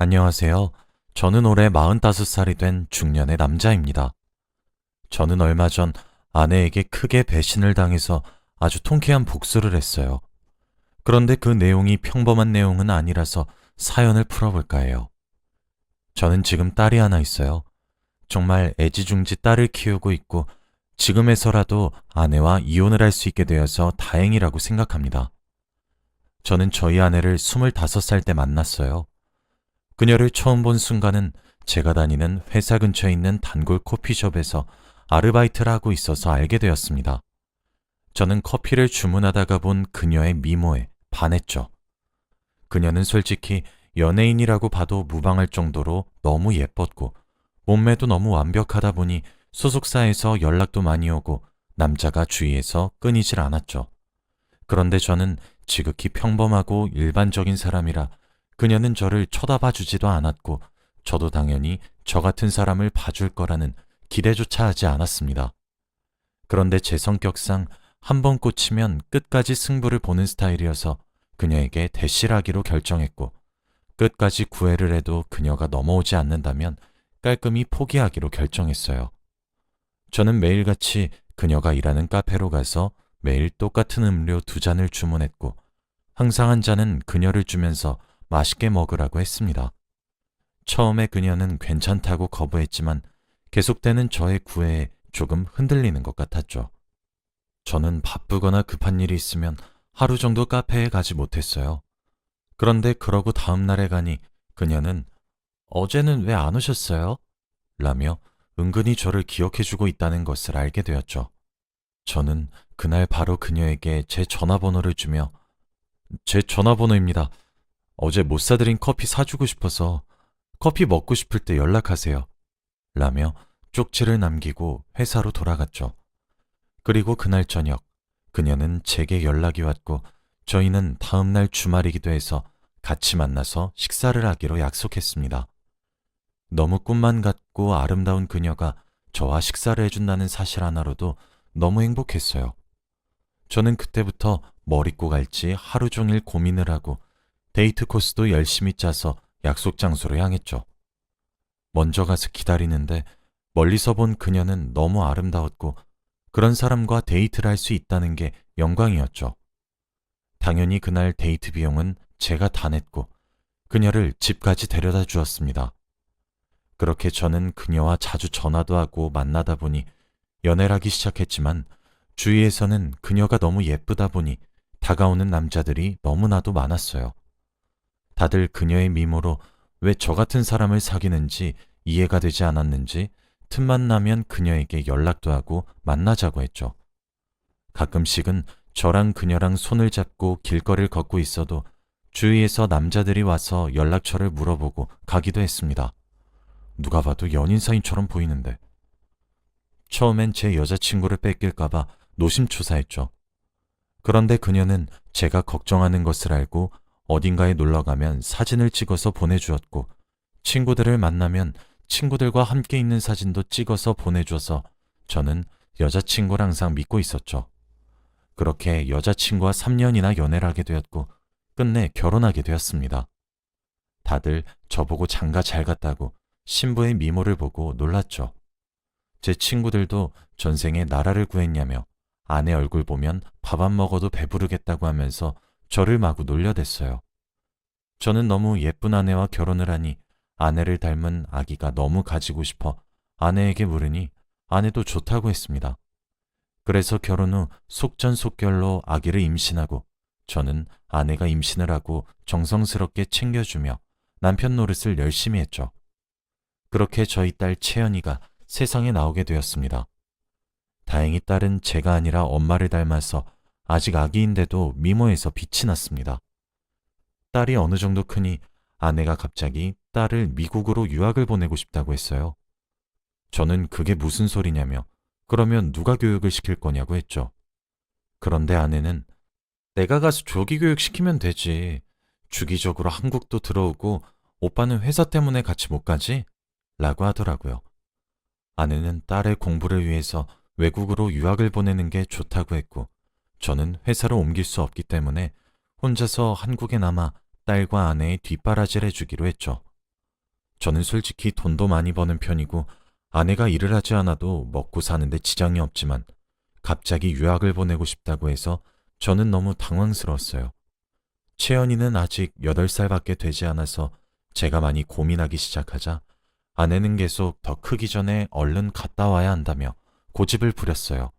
안녕하세요. 저는 올해 45살이 된 중년의 남자입니다. 저는 얼마 전 아내에게 크게 배신을 당해서 아주 통쾌한 복수를 했어요. 그런데 그 내용이 평범한 내용은 아니라서 사연을 풀어볼까 해요. 저는 지금 딸이 하나 있어요. 정말 애지중지 딸을 키우고 있고 지금에서라도 아내와 이혼을 할 수 있게 되어서 다행이라고 생각합니다. 저는 저희 아내를 25살 때 만났어요. 그녀를 처음 본 순간은 제가 다니는 회사 근처에 있는 단골 커피숍에서 아르바이트를 하고 있어서 알게 되었습니다. 저는 커피를 주문하다가 본 그녀의 미모에 반했죠. 그녀는 솔직히 연예인이라고 봐도 무방할 정도로 너무 예뻤고 몸매도 너무 완벽하다 보니 소속사에서 연락도 많이 오고 남자가 주위에서 끊이질 않았죠. 그런데 저는 지극히 평범하고 일반적인 사람이라 그녀는 저를 쳐다봐 주지도 않았고 저도 당연히 저 같은 사람을 봐줄 거라는 기대조차 하지 않았습니다. 그런데 제 성격상 한 번 꽂히면 끝까지 승부를 보는 스타일이어서 그녀에게 대시를 하기로 결정했고 끝까지 구애를 해도 그녀가 넘어오지 않는다면 깔끔히 포기하기로 결정했어요. 저는 매일같이 그녀가 일하는 카페로 가서 매일 똑같은 음료 2잔을 주문했고 항상 한 잔은 그녀를 주면서 맛있게 먹으라고 했습니다. 처음에 그녀는 괜찮다고 거부했지만 계속되는 저의 구애에 조금 흔들리는 것 같았죠. 저는 바쁘거나 급한 일이 있으면 하루 정도 카페에 가지 못했어요. 그런데 그러고 다음 날에 가니 그녀는 어제는 왜 안 오셨어요? 라며 은근히 저를 기억해주고 있다는 것을 알게 되었죠. 저는 그날 바로 그녀에게 제 전화번호를 주며 제 전화번호입니다. 어제 못 사드린 커피 사주고 싶어서 커피 먹고 싶을 때 연락하세요. 라며 쪽지를 남기고 회사로 돌아갔죠. 그리고 그날 저녁 그녀는 제게 연락이 왔고 저희는 다음날 주말이기도 해서 같이 만나서 식사를 하기로 약속했습니다. 너무 꿈만 같고 아름다운 그녀가 저와 식사를 해준다는 사실 하나로도 너무 행복했어요. 저는 그때부터 뭘 입고 갈지 하루 종일 고민을 하고 데이트 코스도 열심히 짜서 약속 장소로 향했죠. 먼저 가서 기다리는데 멀리서 본 그녀는 너무 아름다웠고 그런 사람과 데이트를 할 수 있다는 게 영광이었죠. 당연히 그날 데이트 비용은 제가 다 냈고 그녀를 집까지 데려다 주었습니다. 그렇게 저는 그녀와 자주 전화도 하고 만나다 보니 연애를 하기 시작했지만 주위에서는 그녀가 너무 예쁘다 보니 다가오는 남자들이 너무나도 많았어요. 다들 그녀의 미모로 왜 저 같은 사람을 사귀는지 이해가 되지 않았는지 틈만 나면 그녀에게 연락도 하고 만나자고 했죠. 가끔씩은 저랑 그녀랑 손을 잡고 길거리를 걷고 있어도 주위에서 남자들이 와서 연락처를 물어보고 가기도 했습니다. 누가 봐도 연인 사이처럼 보이는데. 처음엔 제 여자친구를 뺏길까봐 노심초사했죠. 그런데 그녀는 제가 걱정하는 것을 알고 어딘가에 놀러 가면 사진을 찍어서 보내주었고 친구들을 만나면 친구들과 함께 있는 사진도 찍어서 보내줘서 저는 여자친구를 항상 믿고 있었죠. 그렇게 여자친구와 3년이나 연애를 하게 되었고 끝내 결혼하게 되었습니다. 다들 저보고 장가 잘 갔다고 신부의 미모를 보고 놀랐죠. 제 친구들도 전생에 나라를 구했냐며 아내 얼굴 보면 밥 안 먹어도 배부르겠다고 하면서 저를 마구 놀려댔어요. 저는 너무 예쁜 아내와 결혼을 하니 아내를 닮은 아기가 너무 가지고 싶어 아내에게 물으니 아내도 좋다고 했습니다. 그래서 결혼 후 속전속결로 아기를 임신하고 저는 아내가 임신을 하고 정성스럽게 챙겨주며 남편 노릇을 열심히 했죠. 그렇게 저희 딸 채연이가 세상에 나오게 되었습니다. 다행히 딸은 제가 아니라 엄마를 닮아서 아직 아기인데도 미모에서 빛이 났습니다. 딸이 어느 정도 크니 아내가 갑자기 딸을 미국으로 유학을 보내고 싶다고 했어요. 저는 그게 무슨 소리냐며 그러면 누가 교육을 시킬 거냐고 했죠. 그런데 아내는 내가 가서 조기 교육 시키면 되지. 주기적으로 한국도 들어오고 오빠는 회사 때문에 같이 못 가지? 라고 하더라고요. 아내는 딸의 공부를 위해서 외국으로 유학을 보내는 게 좋다고 했고 저는 회사를 옮길 수 없기 때문에 혼자서 한국에 남아 딸과 아내의 뒷바라지를 해주기로 했죠. 저는 솔직히 돈도 많이 버는 편이고 아내가 일을 하지 않아도 먹고 사는데 지장이 없지만 갑자기 유학을 보내고 싶다고 해서 저는 너무 당황스러웠어요. 채연이는 아직 8살밖에 되지 않아서 제가 많이 고민하기 시작하자 아내는 계속 더 크기 전에 얼른 갔다 와야 한다며 고집을 부렸어요.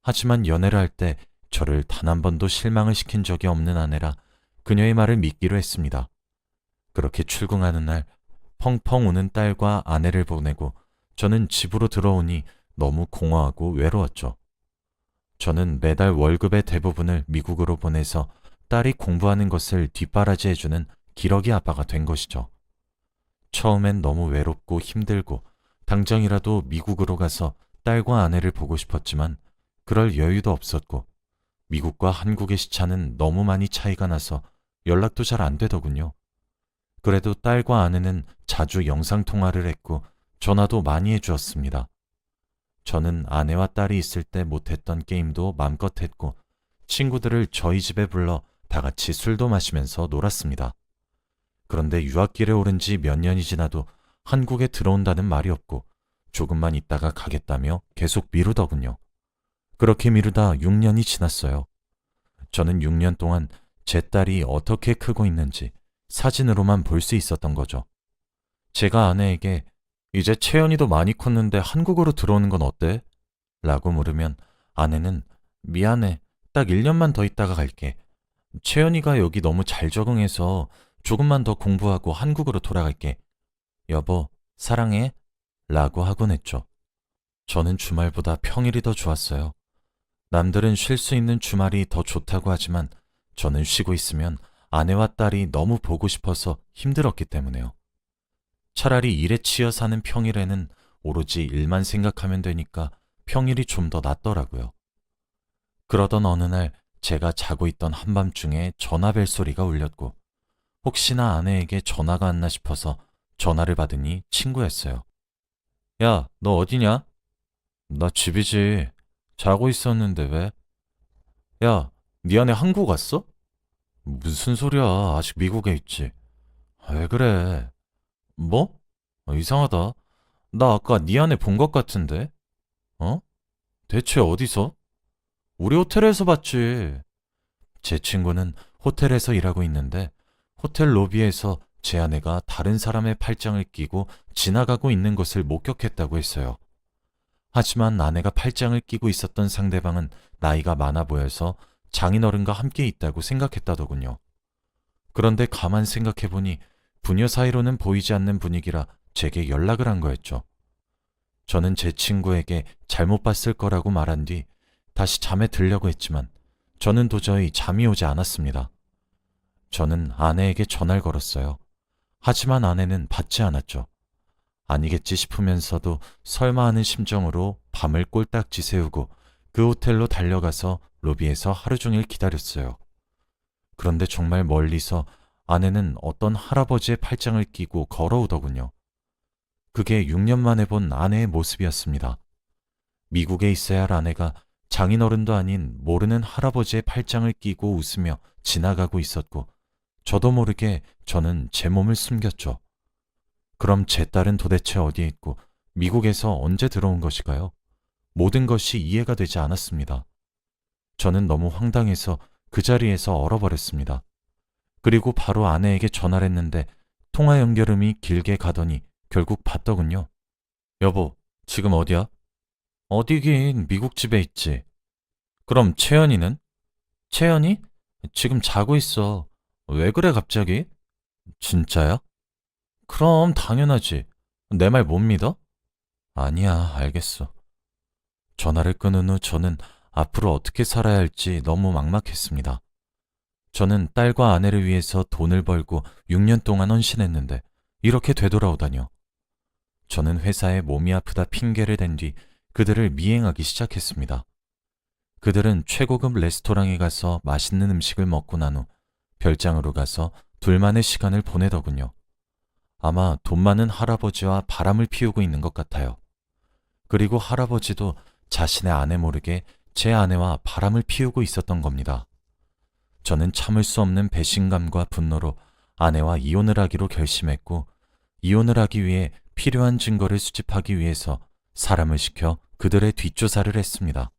하지만 연애를 할 때 저를 단 한 번도 실망을 시킨 적이 없는 아내라 그녀의 말을 믿기로 했습니다. 그렇게 출궁하는 날 펑펑 우는 딸과 아내를 보내고 저는 집으로 들어오니 너무 공허하고 외로웠죠. 저는 매달 월급의 대부분을 미국으로 보내서 딸이 공부하는 것을 뒷바라지해주는 기러기 아빠가 된 것이죠. 처음엔 너무 외롭고 힘들고 당장이라도 미국으로 가서 딸과 아내를 보고 싶었지만 그럴 여유도 없었고 미국과 한국의 시차는 너무 많이 차이가 나서 연락도 잘 안 되더군요. 그래도 딸과 아내는 자주 영상통화를 했고 전화도 많이 해주었습니다. 저는 아내와 딸이 있을 때 못했던 게임도 맘껏 했고 친구들을 저희 집에 불러 다 같이 술도 마시면서 놀았습니다. 그런데 유학길에 오른 지 몇 년이 지나도 한국에 들어온다는 말이 없고 조금만 있다가 가겠다며 계속 미루더군요. 그렇게 미루다 6년이 지났어요. 저는 6년 동안 제 딸이 어떻게 크고 있는지 사진으로만 볼 수 있었던 거죠. 제가 아내에게 이제 채연이도 많이 컸는데 한국으로 들어오는 건 어때? 라고 물으면 아내는 미안해. 딱 1년만 더 있다가 갈게. 채연이가 여기 너무 잘 적응해서 조금만 더 공부하고 한국으로 돌아갈게. 여보, 사랑해. 라고 하곤 했죠. 저는 주말보다 평일이 더 좋았어요. 남들은 쉴 수 있는 주말이 더 좋다고 하지만 저는 쉬고 있으면 아내와 딸이 너무 보고 싶어서 힘들었기 때문에요. 차라리 일에 치여 사는 평일에는 오로지 일만 생각하면 되니까 평일이 좀 더 낫더라고요. 그러던 어느 날 제가 자고 있던 한밤중에 전화벨 소리가 울렸고 혹시나 아내에게 전화가 왔나 싶어서 전화를 받으니 친구였어요. 야, 너 어디냐? 나 집이지. 자고 있었는데 왜? 야, 네 아내 한국 왔어? 무슨 소리야. 아직 미국에 있지. 왜 그래? 뭐? 이상하다. 나 아까 네 아내 본 것 같은데? 어? 대체 어디서? 우리 호텔에서 봤지. 제 친구는 호텔에서 일하고 있는데 호텔 로비에서 제 아내가 다른 사람의 팔짱을 끼고 지나가고 있는 것을 목격했다고 했어요. 하지만 아내가 팔짱을 끼고 있었던 상대방은 나이가 많아 보여서 장인어른과 함께 있다고 생각했다더군요. 그런데 가만 생각해보니 부녀 사이로는 보이지 않는 분위기라 제게 연락을 한 거였죠. 저는 제 친구에게 잘못 봤을 거라고 말한 뒤 다시 잠에 들려고 했지만 저는 도저히 잠이 오지 않았습니다. 저는 아내에게 전화를 걸었어요. 하지만 아내는 받지 않았죠. 아니겠지 싶으면서도 설마 하는 심정으로 밤을 꼴딱 지새우고 그 호텔로 달려가서 로비에서 하루 종일 기다렸어요. 그런데 정말 멀리서 아내는 어떤 할아버지의 팔짱을 끼고 걸어오더군요. 그게 6년 만에 본 아내의 모습이었습니다. 미국에 있어야 할 아내가 장인어른도 아닌 모르는 할아버지의 팔짱을 끼고 웃으며 지나가고 있었고 저도 모르게 저는 제 몸을 숨겼죠. 그럼 제 딸은 도대체 어디에 있고 미국에서 언제 들어온 것일까요? 모든 것이 이해가 되지 않았습니다. 저는 너무 황당해서 그 자리에서 얼어버렸습니다. 그리고 바로 아내에게 전화를 했는데 통화 연결음이 길게 가더니 결국 받더군요. 여보, 지금 어디야? 어디긴 미국 집에 있지. 그럼 채연이는? 채연이? 지금 자고 있어. 왜 그래 갑자기? 진짜야? 그럼 당연하지. 내 말 못 믿어? 아니야, 알겠어. 전화를 끊은 후 저는 앞으로 어떻게 살아야 할지 너무 막막했습니다. 저는 딸과 아내를 위해서 돈을 벌고 6년 동안 헌신했는데 이렇게 되돌아오다뇨. 저는 회사에 몸이 아프다 핑계를 댄 뒤 그들을 미행하기 시작했습니다. 그들은 최고급 레스토랑에 가서 맛있는 음식을 먹고 난 후 별장으로 가서 둘만의 시간을 보내더군요. 아마 돈 많은 할아버지와 바람을 피우고 있는 것 같아요. 그리고 할아버지도 자신의 아내 모르게 제 아내와 바람을 피우고 있었던 겁니다. 저는 참을 수 없는 배신감과 분노로 아내와 이혼을 하기로 결심했고 이혼을 하기 위해 필요한 증거를 수집하기 위해서 사람을 시켜 그들의 뒷조사를 했습니다.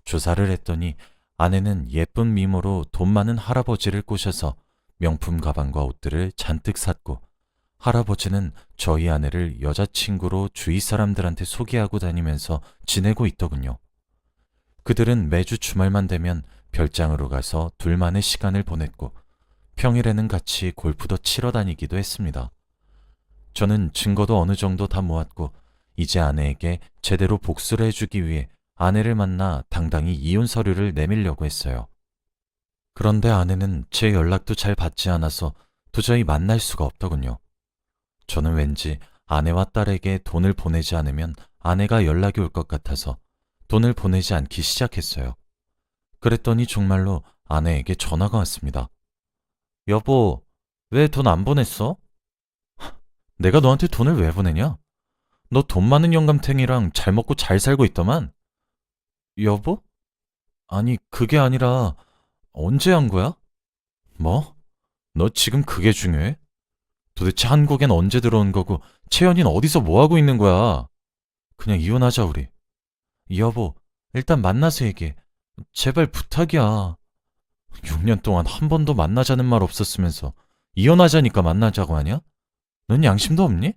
조사를 했더니 아내는 예쁜 미모로 돈 많은 할아버지를 꼬셔서 명품 가방과 옷들을 잔뜩 샀고, 할아버지는 저희 아내를 여자친구로 주위 사람들한테 소개하고 다니면서 지내고 있더군요. 그들은 매주 주말만 되면 별장으로 가서 둘만의 시간을 보냈고, 평일에는 같이 골프도 치러 다니기도 했습니다. 저는 증거도 어느 정도 다 모았고, 이제 아내에게 제대로 복수를 해주기 위해 아내를 만나 당당히 이혼 서류를 내밀려고 했어요. 그런데 아내는 제 연락도 잘 받지 않아서 도저히 만날 수가 없더군요. 저는 왠지 아내와 딸에게 돈을 보내지 않으면 아내가 연락이 올 것 같아서 돈을 보내지 않기 시작했어요. 그랬더니 정말로 아내에게 전화가 왔습니다. 여보, 왜 돈 안 보냈어? 내가 너한테 돈을 왜 보내냐? 너 돈 많은 영감탱이랑 잘 먹고 잘 살고 있더만. 여보? 아니, 그게 아니라 언제 한 거야? 뭐? 너 지금 그게 중요해? 도대체 한국엔 언제 들어온 거고 채연이는 어디서 뭐 하고 있는 거야? 그냥 이혼하자 우리. 여보, 일단 만나서 얘기해. 제발 부탁이야. 6년 동안 한 번도 만나자는 말 없었으면서 이혼하자니까 만나자고 하냐? 넌 양심도 없니?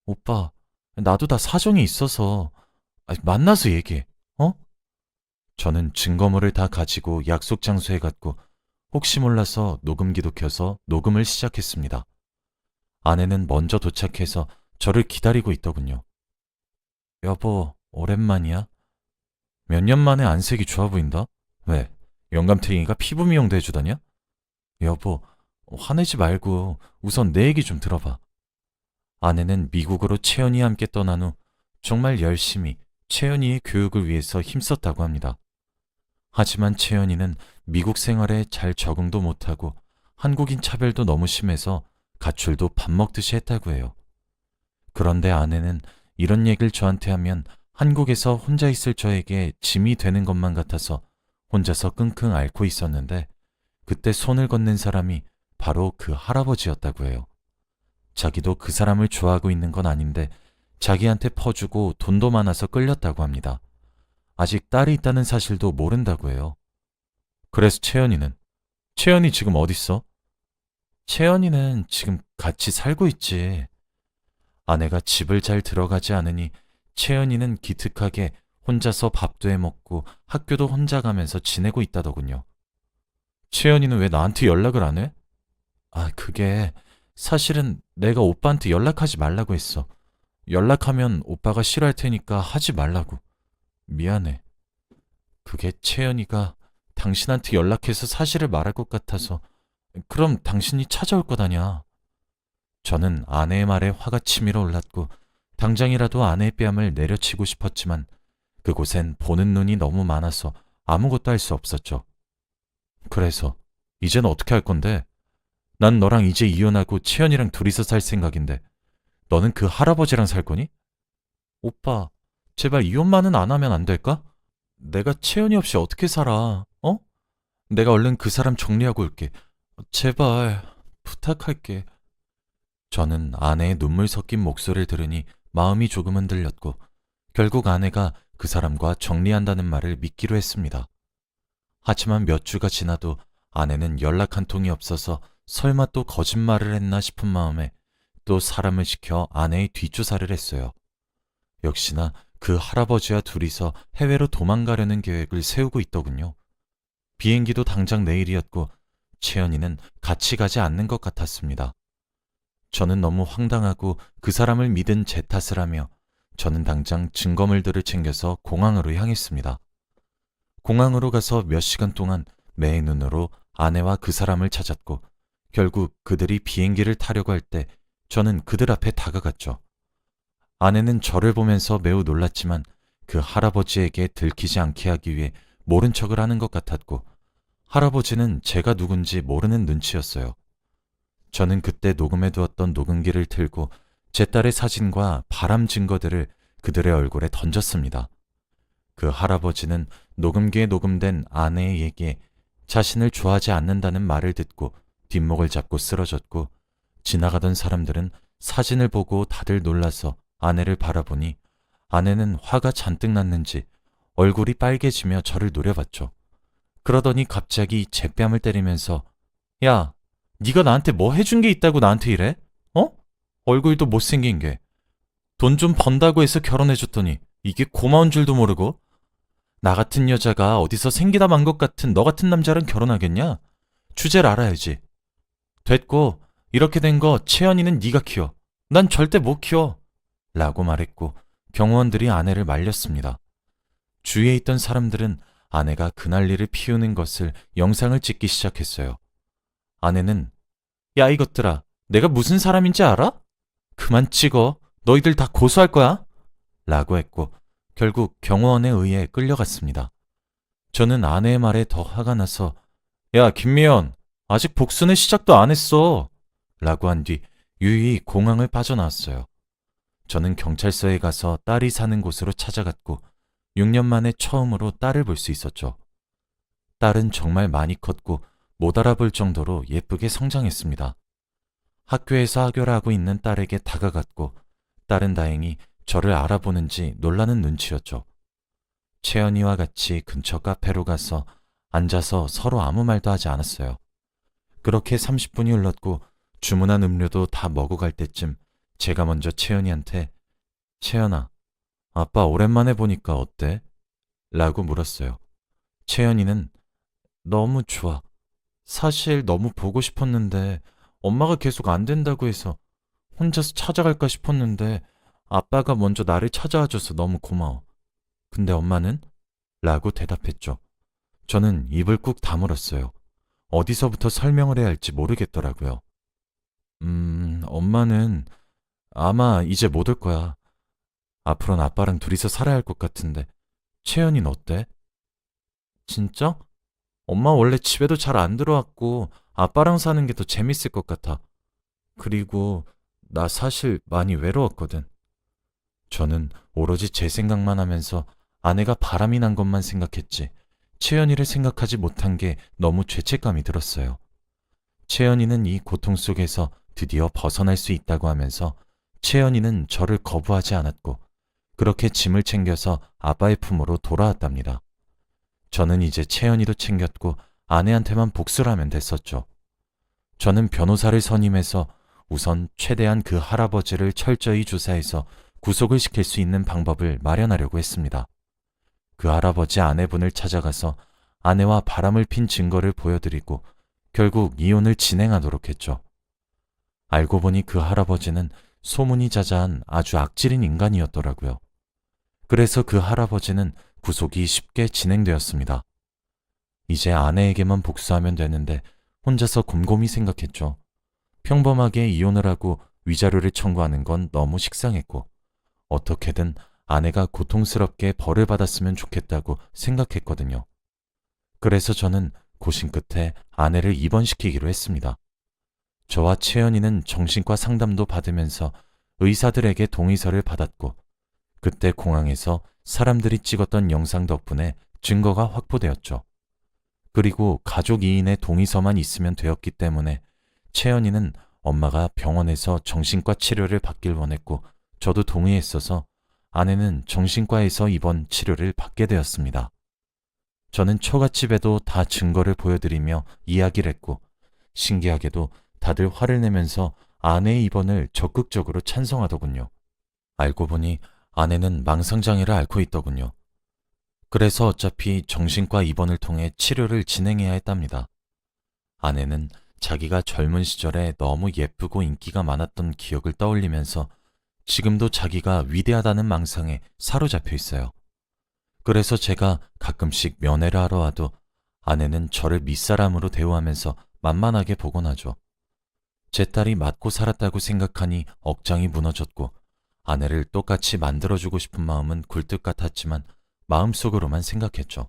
오빠, 나도 다 사정이 있어서 만나서 얘기해. 어? 저는 증거물을 다 가지고 약속 장소에 갔고 혹시 몰라서 녹음기도 켜서 녹음을 시작했습니다. 아내는 먼저 도착해서 저를 기다리고 있더군요. 여보, 오랜만이야? 몇 년 만에 안색이 좋아 보인다? 왜? 영감탱이가 피부 미용도 해주더냐? 여보, 화내지 말고 우선 내 얘기 좀 들어봐. 아내는 미국으로 채연이와 함께 떠난 후 정말 열심히 채연이의 교육을 위해서 힘썼다고 합니다. 하지만 채연이는 미국 생활에 잘 적응도 못하고 한국인 차별도 너무 심해서 가출도 밥 먹듯이 했다고 해요. 그런데 아내는 이런 얘기를 저한테 하면 한국에서 혼자 있을 저에게 짐이 되는 것만 같아서 혼자서 끙끙 앓고 있었는데, 그때 손을 건넨 사람이 바로 그 할아버지였다고 해요. 자기도 그 사람을 좋아하고 있는 건 아닌데 자기한테 퍼주고 돈도 많아서 끌렸다고 합니다. 아직 딸이 있다는 사실도 모른다고 해요. 그래서 채연이 지금 어딨어? 채연이는 지금 같이 살고 있지. 아내가 집을 잘 들어가지 않으니 채연이는 기특하게 혼자서 밥도 해 먹고 학교도 혼자 가면서 지내고 있다더군요. 채연이는 왜 나한테 연락을 안 해? 그게 사실은 내가 오빠한테 연락하지 말라고 했어. 연락하면 오빠가 싫어할 테니까 하지 말라고. 미안해. 그게 채연이가 당신한테 연락해서 사실을 말할 것 같아서. 그럼 당신이 찾아올 거다냐. 저는 아내의 말에 화가 치밀어 올랐고 당장이라도 아내의 뺨을 내려치고 싶었지만 그곳엔 보는 눈이 너무 많아서 아무것도 할 수 없었죠. 그래서 이제는 어떻게 할 건데? 난 너랑 이제 이혼하고 채연이랑 둘이서 살 생각인데 너는 그 할아버지랑 살 거니? 오빠, 제발 이혼만은 안 하면 안 될까? 내가 채연이 없이 어떻게 살아, 어? 내가 얼른 그 사람 정리하고 올게. 제발, 부탁할게. 저는 아내의 눈물 섞인 목소리를 들으니 마음이 조금 흔들렸고 결국 아내가 그 사람과 정리한다는 말을 믿기로 했습니다. 하지만 몇 주가 지나도 아내는 연락 한 통이 없어서 설마 또 거짓말을 했나 싶은 마음에 또 사람을 시켜 아내의 뒷조사를 했어요. 역시나 그 할아버지와 둘이서 해외로 도망가려는 계획을 세우고 있더군요. 비행기도 당장 내일이었고 채연이는 같이 가지 않는 것 같았습니다. 저는 너무 황당하고 그 사람을 믿은 제 탓을 하며 저는 당장 증거물들을 챙겨서 공항으로 향했습니다. 공항으로 가서 몇 시간 동안 매의 눈으로 아내와 그 사람을 찾았고 결국 그들이 비행기를 타려고 할 때 저는 그들 앞에 다가갔죠. 아내는 저를 보면서 매우 놀랐지만 그 할아버지에게 들키지 않게 하기 위해 모른 척을 하는 것 같았고 할아버지는 제가 누군지 모르는 눈치였어요. 저는 그때 녹음해두었던 녹음기를 틀고 제 딸의 사진과 바람 증거들을 그들의 얼굴에 던졌습니다. 그 할아버지는 녹음기에 녹음된 아내의 얘기에 자신을 좋아하지 않는다는 말을 듣고 뒷목을 잡고 쓰러졌고 지나가던 사람들은 사진을 보고 다들 놀라서 아내를 바라보니 아내는 화가 잔뜩 났는지 얼굴이 빨개지며 저를 노려봤죠. 그러더니 갑자기 제 뺨을 때리면서 야, 네가 나한테 뭐 해준 게 있다고 나한테 이래? 어? 얼굴도 못생긴 게. 돈 좀 번다고 해서 결혼해줬더니 이게 고마운 줄도 모르고 나 같은 여자가 어디서 생기다 만 것 같은 너 같은 남자랑 결혼하겠냐? 주제를 알아야지. 됐고 이렇게 된 거 채연이는 네가 키워. 난 절대 못 키워. 라고 말했고 경호원들이 아내를 말렸습니다. 주위에 있던 사람들은 아내가 그 난리를 피우는 것을 영상을 찍기 시작했어요. 아내는 야 이것들아 내가 무슨 사람인지 알아? 그만 찍어. 너희들 다 고소할 거야. 라고 했고 결국 경호원에 의해 끌려갔습니다. 저는 아내의 말에 더 화가 나서 야 김미연 아직 복수는 시작도 안 했어. 라고 한 뒤 유유히 공항을 빠져나왔어요. 저는 경찰서에 가서 딸이 사는 곳으로 찾아갔고 6년 만에 처음으로 딸을 볼 수 있었죠. 딸은 정말 많이 컸고 못 알아볼 정도로 예쁘게 성장했습니다. 학교에서 학교를 하고 있는 딸에게 다가갔고 딸은 다행히 저를 알아보는지 놀라는 눈치였죠. 채연이와 같이 근처 카페로 가서 앉아서 서로 아무 말도 하지 않았어요. 그렇게 30분이 흘렀고 주문한 음료도 다 먹어갈 때쯤 제가 먼저 채연이한테 채연아, 아빠 오랜만에 보니까 어때? 라고 물었어요. 채연이는 너무 좋아. 사실 너무 보고 싶었는데 엄마가 계속 안 된다고 해서 혼자서 찾아갈까 싶었는데 아빠가 먼저 나를 찾아와줘서 너무 고마워. 근데 엄마는? 라고 대답했죠. 저는 입을 꾹 다물었어요. 어디서부터 설명을 해야 할지 모르겠더라고요. 엄마는 아마 이제 못 올 거야. 앞으로는 아빠랑 둘이서 살아야 할 것 같은데. 채연이는 어때? 진짜? 엄마 원래 집에도 잘 안 들어왔고 아빠랑 사는 게 더 재밌을 것 같아. 그리고 나 사실 많이 외로웠거든. 저는 오로지 제 생각만 하면서 아내가 바람이 난 것만 생각했지 채연이를 생각하지 못한 게 너무 죄책감이 들었어요. 채연이는 이 고통 속에서 드디어 벗어날 수 있다고 하면서 채연이는 저를 거부하지 않았고 그렇게 짐을 챙겨서 아빠의 품으로 돌아왔답니다. 저는 이제 채연이도 챙겼고 아내한테만 복수를 하면 됐었죠. 저는 변호사를 선임해서 우선 최대한 그 할아버지를 철저히 조사해서 구속을 시킬 수 있는 방법을 마련하려고 했습니다. 그 할아버지 아내분을 찾아가서 아내와 바람을 핀 증거를 보여드리고 결국 이혼을 진행하도록 했죠. 알고 보니 그 할아버지는 소문이 자자한 아주 악질인 인간이었더라고요. 그래서 그 할아버지는 구속이 쉽게 진행되었습니다. 이제 아내에게만 복수하면 되는데 혼자서 곰곰이 생각했죠. 평범하게 이혼을 하고 위자료를 청구하는 건 너무 식상했고 어떻게든 아내가 고통스럽게 벌을 받았으면 좋겠다고 생각했거든요. 그래서 저는 고심 끝에 아내를 입원시키기로 했습니다. 저와 채연이는 정신과 상담도 받으면서 의사들에게 동의서를 받았고 그때 공항에서 사람들이 찍었던 영상 덕분에 증거가 확보되었죠. 그리고 가족 2인의 동의서만 있으면 되었기 때문에 채연이는 엄마가 병원에서 정신과 치료를 받길 원했고 저도 동의했어서 아내는 정신과에서 입원 치료를 받게 되었습니다. 저는 처갓집에도 다 증거를 보여드리며 이야기를 했고 신기하게도 다들 화를 내면서 아내의 입원을 적극적으로 찬성하더군요. 알고 보니 아내는 망상장애를 앓고 있더군요. 그래서 어차피 정신과 입원을 통해 치료를 진행해야 했답니다. 아내는 자기가 젊은 시절에 너무 예쁘고 인기가 많았던 기억을 떠올리면서 지금도 자기가 위대하다는 망상에 사로잡혀 있어요. 그래서 제가 가끔씩 면회를 하러 와도 아내는 저를 밑사람으로 대우하면서 만만하게 보곤 하죠. 제 딸이 맞고 살았다고 생각하니 억장이 무너졌고 아내를 똑같이 만들어주고 싶은 마음은 굴뚝 같았지만 마음속으로만 생각했죠.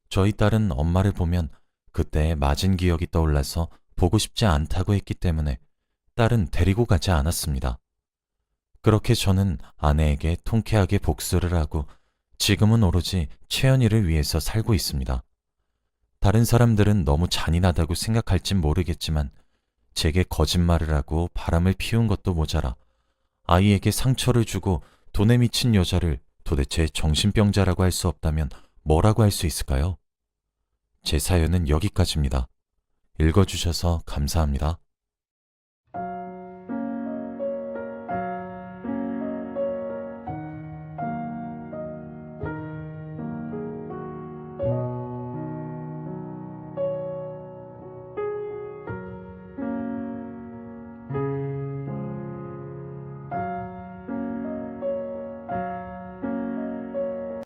저희 딸은 엄마를 보면 그때의 맞은 기억이 떠올라서 보고 싶지 않다고 했기 때문에 딸은 데리고 가지 않았습니다. 그렇게 저는 아내에게 통쾌하게 복수를 하고 지금은 오로지 채연이를 위해서 살고 있습니다. 다른 사람들은 너무 잔인하다고 생각할진 모르겠지만 제게 거짓말을 하고 바람을 피운 것도 모자라 아이에게 상처를 주고 돈에 미친 여자를 도대체 정신병자라고 할 수 없다면 뭐라고 할 수 있을까요? 제 사연은 여기까지입니다. 읽어주셔서 감사합니다.